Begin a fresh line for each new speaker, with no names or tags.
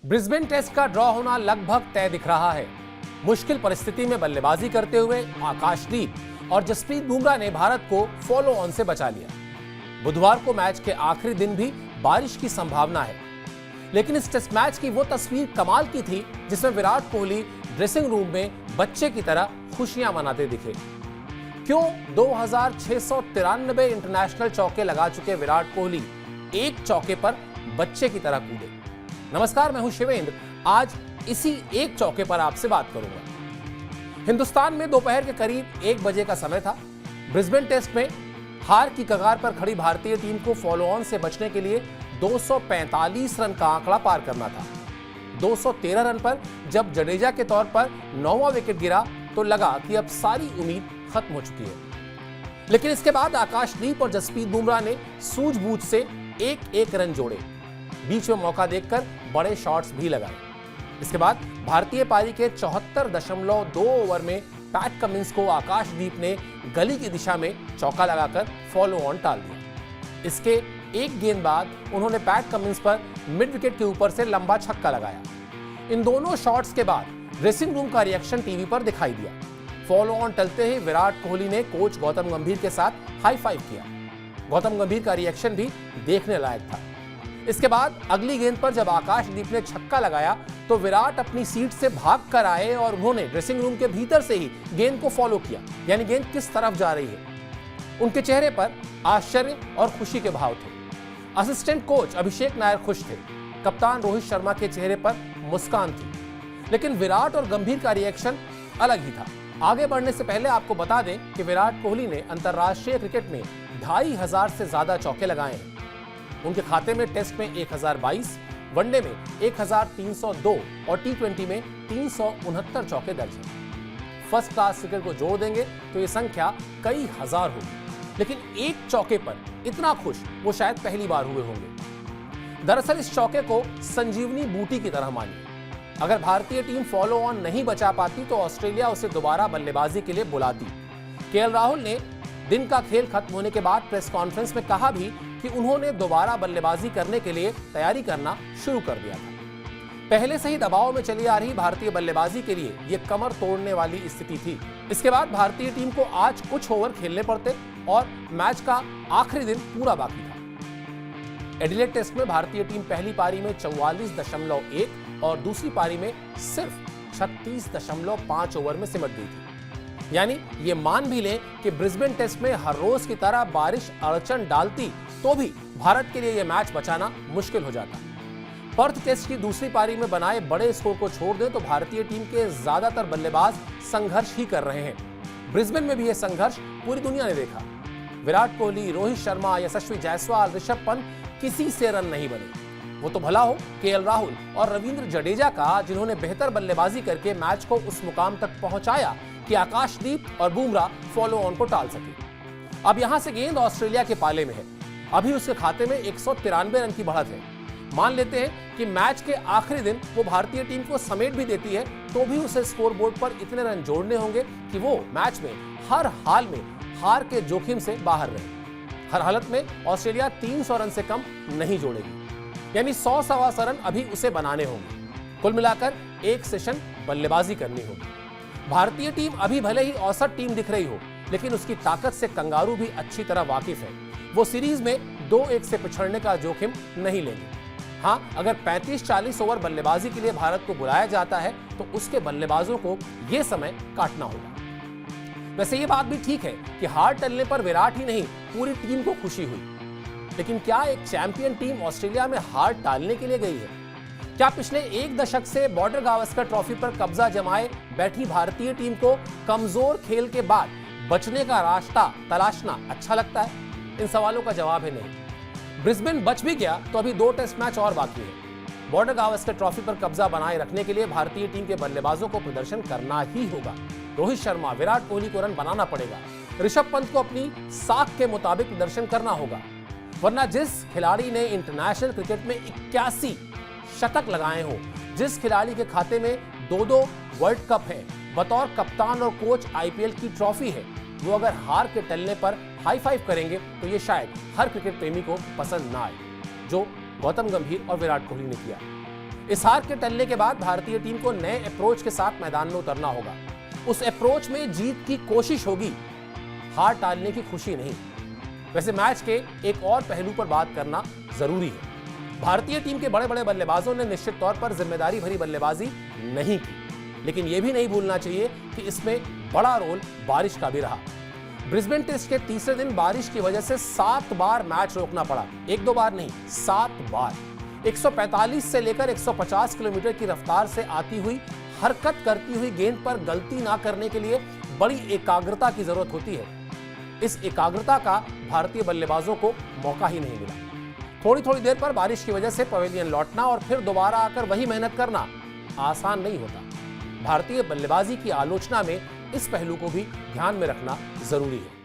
Brisbane test का draw होना लगभग तय दिख रहा है। मुश्किल परिस्थिति में बल्लेबाजी करते हुए आकाशदीप और जसप्रीत बुमराह ने भारत को फॉलो ऑन से बचा लिया। बुधवार को मैच के आखिरी दिन भी बारिश की संभावना है, लेकिन इस टेस्ट मैच की वो तस्वीर कमाल की थी जिसमें विराट कोहली ड्रेसिंग रूम में बच्चे की तरह खुशियां मनाते दिखे। क्यों 2693 इंटरनेशनल चौके लगा चुके विराट कोहली एक चौके पर बच्चे की तरह कूदे? नमस्कार, मैं हूं शिवेंद्र। आज इसी एक चौके पर आपसे बात करूंगा। हिंदुस्तान में दोपहर के करीब 1 बजे का समय था। ब्रिस्बेन टेस्ट में हार की कगार पर खड़ी भारतीय टीम को फॉलो ऑन से बचने के लिए 245 रन का आंकड़ा पार करना था। 213 रन पर जब जडेजा के तौर पर 9वां विकेट गिरा तो लगा कि अब सारी उम्मीद खत्म हो चुकी है। लेकिन इसके बाद आकाशदीप और जसप्रीत बुमराह ने सूझबूझ से एक रन जोड़े, बीच में मौका देखकर बड़े शॉट्स भी लगाए। इसके बाद भारतीय पारी के 74.2 ओवर में पैट कमिंस को आकाशदीप ने गली की दिशा में चौका लगाकर फॉलो ऑन टाल दिया। इसके एक गेंद बाद उन्होंने पैट कमिंस पर मिड विकेट के ऊपर से लंबा छक्का लगाया। इन दोनों शॉट्स के बाद ड्रेसिंग रूम का रिएक्शन टीवी पर दिखाई दिया। फॉलो ऑन टलते ही विराट कोहली ने कोच गौतम गंभीर के साथ हाई फाइव किया। गौतम गंभीर का रिएक्शन भी देखने लायक था। इसके बाद अगली गेंद पर जब आकाशदीप ने छक्का लगाया तो विराट अपनी सीट से भाग कर आए और उन्होंने ड्रेसिंग रूम के भीतर से ही गेंद को फॉलो किया, यानी गेंद किस तरफ जा रही है। उनके चेहरे पर आश्चर्य और खुशी के भाव थे। असिस्टेंट कोच अभिषेक नायर खुश थे, कप्तान रोहित शर्मा के चेहरे पर मुस्कान थी, लेकिन विराट और गंभीर का रिएक्शन अलग ही था। आगे बढ़ने से पहले आपको बता दें कि विराट कोहली ने अंतर्राष्ट्रीय क्रिकेट में 2500 से ज्यादा चौके लगाए हैं। उनके खाते में टेस्ट में 1022, वनडे में 1302 और टी20 में 369 चौके दर्ज हैं। फर्स्ट क्लास क्रिकेट को जोड़ देंगे तो ये संख्या कई हजार होगी, लेकिन एक चौके पर इतना खुश वो शायद पहली बार हुए होंगे। दरअसल इस चौके को संजीवनी बूटी की तरह मानिए। अगर भारतीय टीम फॉलो ऑन नहीं बचा पाती तो ऑस्ट्रेलिया उसे दोबारा बल्लेबाजी के लिए बुलाती। केएल राहुल ने दिन का खेल खत्म होने के बाद प्रेस कॉन्फ्रेंस में कहा भी कि उन्होंने दोबारा बल्लेबाजी करने के लिए तैयारी करना शुरू कर दिया था। पहले से ही दबाव में चली आ रही भारतीय बल्लेबाजी के लिए यह कमर तोड़ने वाली स्थिति थी। इसके बाद भारतीय टीम को आज कुछ ओवर खेलने पड़ते और मैच का आखिरी दिन पूरा बाकी था। एडिलेड टेस्ट में भारतीय टीम पहली पारी में 44.1 और दूसरी पारी में सिर्फ 36.5 ओवर में सिमट गई थी। यानी ये मान भी लें कि ब्रिस्बेन टेस्ट में हर रोज की तरह बारिश अड़चन डालती तो भी भारत के लिए यह मैच बचाना मुश्किल हो जाता। पर्थ टेस्ट की दूसरी पारी में बनाए बड़े स्कोर को छोड़ दें तो भारतीय टीम के ज्यादातर बल्लेबाज संघर्ष ही कर रहे हैं। ब्रिस्बेन में भी यह संघर्ष पूरी दुनिया ने देखा। विराट कोहली, रोहित शर्मा, यशस्वी जायसवाल, ऋषभ पंत किसी से रन नहीं बने। वो तो भला हो केएल राहुल और रविंद्र जडेजा का, जिन्होंने बेहतर बल्लेबाजी करके मैच को उस मुकाम तक पहुंचाया कि आकाशदीप और बुमराह फॉलो ऑन को टाल सके। अब यहां से गेंद ऑस्ट्रेलिया के पाले में है। अभी उसके खाते में 193 रन की बढ़त है। मान लेते हैं कि मैच के आखिरी दिन वो भारतीय टीम को समेट भी देती है तो भी उसे स्कोरबोर्ड पर इतने रन जोड़ने होंगे कि वो मैच में हर हाल में हार के जोखिम से बाहर रहे। हर हालत में ऑस्ट्रेलिया 300 रन से कम नहीं जोड़ेगी, यानी 100-125 रन अभी उसे बनाने होंगे। कुल मिलाकर एक सेशन बल्लेबाजी करनी होगी। भारतीय टीम अभी भले ही औसत टीम दिख रही हो, लेकिन उसकी ताकत से कंगारू भी अच्छी तरह वाकिफ है। वो सीरीज में 2-1 से पिछड़ने का जोखिम नहीं लेंगे। हाँ, अगर 35-40 ओवर बल्लेबाजी के लिए भारत को बुलाया जाता है तो उसके बल्लेबाजों को यह समय काटना होगा। वैसे ये बात भी ठीक है कि हार टलने पर विराट ही नहीं पूरी टीम को खुशी हुई, लेकिन क्या एक चैंपियन टीम ऑस्ट्रेलिया में हार टालने के लिए गई है? क्या पिछले 1 दशक से बॉर्डर गावस्कर ट्रॉफी पर कब्जा जमाए बैठी भारतीय टीम को कमजोर खेल के बाद बचने का रास्ता तलाशना अच्छा लगता है? इन सवालों का जवाब है नहीं। ब्रिस्बेन बच भी गया तो अभी 2 टेस्ट मैच और बाकी है। बॉर्डर गावस्कर ट्रॉफी पर कब्जा बनाए रखने के लिए भारतीय टीम के बल्लेबाजों को प्रदर्शन करना ही होगा। रोहित शर्मा, विराट कोहली को रन बनाना पड़ेगा। ऋषभ पंत को अपनी साख के मुताबिक प्रदर्शन करना होगा, वरना जिस खिलाड़ी ने इंटरनेशनल क्रिकेट में 81 शतक लगाए हो, जिस खिलाड़ी के खाते में 2-2 वर्ल्ड कप है, बतौर कप्तान और कोच आईपीएल की ट्रॉफी है, वो अगर हार के टलने पर हाई फाइव करेंगे तो ये शायद हर क्रिकेट प्रेमी को पसंद ना आए, जो गौतम गंभीर और विराट कोहली ने किया। इस हार के टलने के बाद भारतीय टीम को नए अप्रोच के साथ मैदान में उतरना होगा। उस अप्रोच में जीत की कोशिश होगी, हार टालने की खुशी नहीं। वैसे मैच के एक और पहलू पर बात करना जरूरी है। भारतीय टीम के बड़े बड़े बल्लेबाजों ने निश्चित तौर पर जिम्मेदारी भरी बल्लेबाजी नहीं की, लेकिन यह भी नहीं भूलना चाहिए कि इसमें बड़ा रोल बारिश का भी रहा। ब्रिस्बेन टेस्ट के तीसरे दिन बारिश की वजह से 7 बार मैच रोकना पड़ा। 1-2 बार नहीं, 7 बार। 145 से लेकर 150 किलोमीटर की रफ्तार से आती हुई, हरकत करती हुई गेंद पर गलती ना करने के लिए बड़ी एकाग्रता की जरूरत होती है। इस एकाग्रता का भारतीय बल्लेबाजों को मौका ही नहीं मिला। थोड़ी थोड़ी देर पर बारिश की वजह से पवेलियन लौटना और फिर दोबारा आकर वही मेहनत करना आसान नहीं होता। भारतीय बल्लेबाजी की आलोचना में इस पहलू को भी ध्यान में रखना जरूरी है।